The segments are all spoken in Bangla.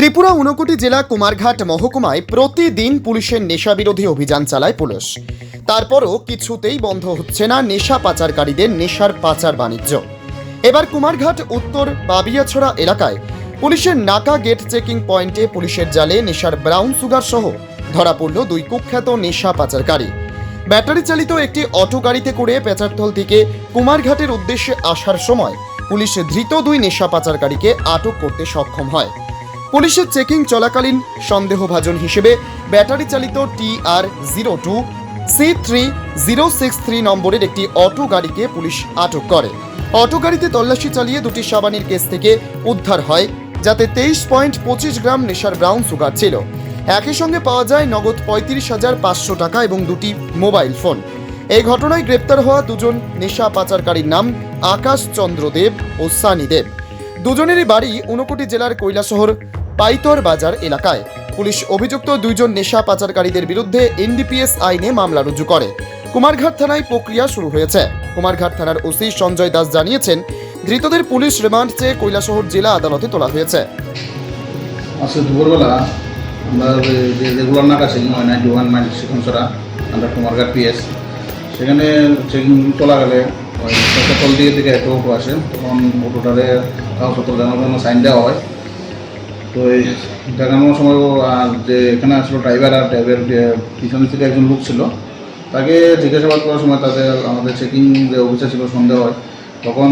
ত্রিপুরা ঊনকোটি জেলা কুমারঘাট মহকুমায় প্রতিদিন পুলিশের নেশা বিরোধী অভিযান চালায় পুলিশ। তারপরও কিছুতেই বন্ধ হচ্ছে না নেশা পাচারকারীদের নেশার পাচার বাণিজ্য। এবার কুমারঘাট উত্তর বাবিয়াছড়া এলাকায় পুলিশের নাকা গেট চেকিং পয়েন্টে পুলিশের জালে নেশার ব্রাউন সুগার সহ ধরা পড়ল দুই কুখ্যাত নেশা পাচারকারী। ব্যাটারি চালিত একটি অটো গাড়িতে করে পেচারথল থেকে কুমারঘাটের উদ্দেশ্যে আসার সময় পুলিশ ধৃত দুই নেশা পাচারকারীকে আটক করতে সক্ষম হয়। পুলিশের চেকিং চলাকালীন সন্দেহভাজন হিসেবে ব্যাটারি চালিত TR02 C3063 নম্বরের একটি অটো গাড়িকে পুলিশ আটক করে। অটো গাড়িতে তল্লাশি চালিয়ে দুটি সাবানের কেস থেকে উদ্ধার হয়, যাতে 23.25 গ্রাম নেশার ব্রাউন সুগার ছিল। একই সঙ্গে পাওয়া যায় নগদ 35,500 টাকা এবং দুটি মোবাইল ফোন। এই ঘটনায় গ্রেপ্তার হওয়া দুজন নেশা পাচারকারীর নাম আকাশ চন্দ্র দেব ও সানি দেব। দুজনেরই বাড়ি ঊনকোটি জেলার কৈলাসহর পাইতর বাজার এলাকায়। পুলিশ অভিযুক্ত দুইজন নেশা পাচারকারীদের বিরুদ্ধে NDPS আইনে মামলা রুজু করে। কুমারঘাট থানায় প্রক্রিয়া শুরু হয়েছে। কুমারঘাট থানার ওসি সঞ্জয় দাস জানিয়েছেন, ধৃতদের পুলিশ রিমান্ড চেয়ে কৈলাসহর জেলা আদালতে তোলা হয়েছে। আজকে দুপুরবেলা আমরা যে রেগুলার নাকা চেকিং হয় 91 মাইল শিখনসরা আন্ডার কুমারঘাট PS, সেখানে চেকিং চলা গেলে পেচারথল দিকে থেকে একটা অটো আসে। তখন অটোটারে কাগজপত্র দেখানোর জন্য সাইন দেওয়া হয়। তো এই দেখানোর সময় আর যে এখানে আসলো ড্রাইভার আর ড্রাইভার পিছনে থেকে একজন লোক ছিল, তাকে জিজ্ঞাসাবাদ করার সময় তাদের আমাদের চেকিং যে অফিসার ছিল সন্দেহ হয়। তখন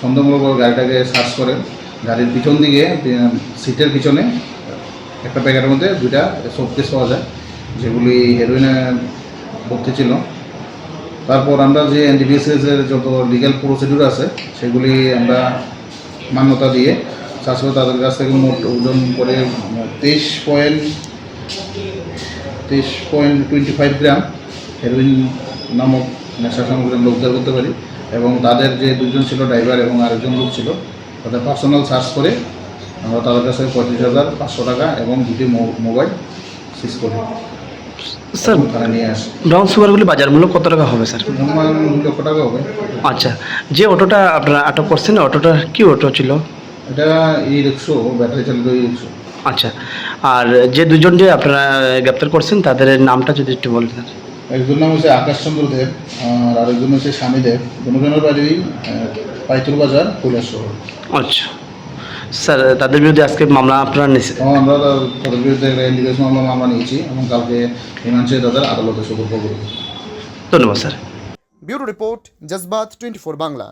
সন্দেহমূলক গাড়িটাকে সার্চ করে গাড়ির পিছন দিকে সিটের পিছনে একটা প্যাকেটের মধ্যে দুইটা শোকেস পাওয়া যায়, যেগুলি হেরোইনে ভর্তি ছিল। তারপর আমরা যে NDPS এর যত লিগ্যাল প্রসিডিউর আছে সেগুলি আমরা মান্যতা দিয়ে চাষ করে তাদের কাছ থেকে মোট ওজন করে 23.25 গ্রাম হেরোইন নামক নেশা সামগ্রী আমরা উদ্ধার করতে পারি। এবং তাদের যে দুজন ছিল ড্রাইভার এবং আরেকজন লোক ছিল, তাদের পার্সোনাল সার্চ করে আমরা তাদের কাছে 35,500 টাকা এবং দুটি মোবাইল সিজ করি। স্যার, তারা নিয়ে আসে। ব্রাউন সুগারগুলি বাজার মূল্য কত টাকা হবে স্যার? 2 লক্ষ টাকা হবে। আচ্ছা, যে অটোটা আপনারা আটক করছেন, অটোটা কি অটো ছিল? এটা ই-রিক্সা, ব্যাটারি চালিত ই-রিক্সা। আচ্ছা, আর যে দুজন যে আপনারা গ্রেপ্তার করছেন তাদের নামটা যদি একটু বলেন। একজন নাম হচ্ছে আকাশ চন্দ্র দেব আর আরেকজন হচ্ছে সানি দেব। দুজনের বাড়ি পাইতুর বাজার, কৈলাসহর। আচ্ছা স্যার, তাদের বিরুদ্ধে আজকে মামলা আপনারা নিয়েছেন? আমরা তাদের বিরুদ্ধে NDPS মামলা নিয়েছি এবং কালকে রিমান্ড চেয়ে তাদের আদালতে সোপর্দ করব। ধন্যবাদ স্যার। Bureau report, জজবাত 24 Bangla.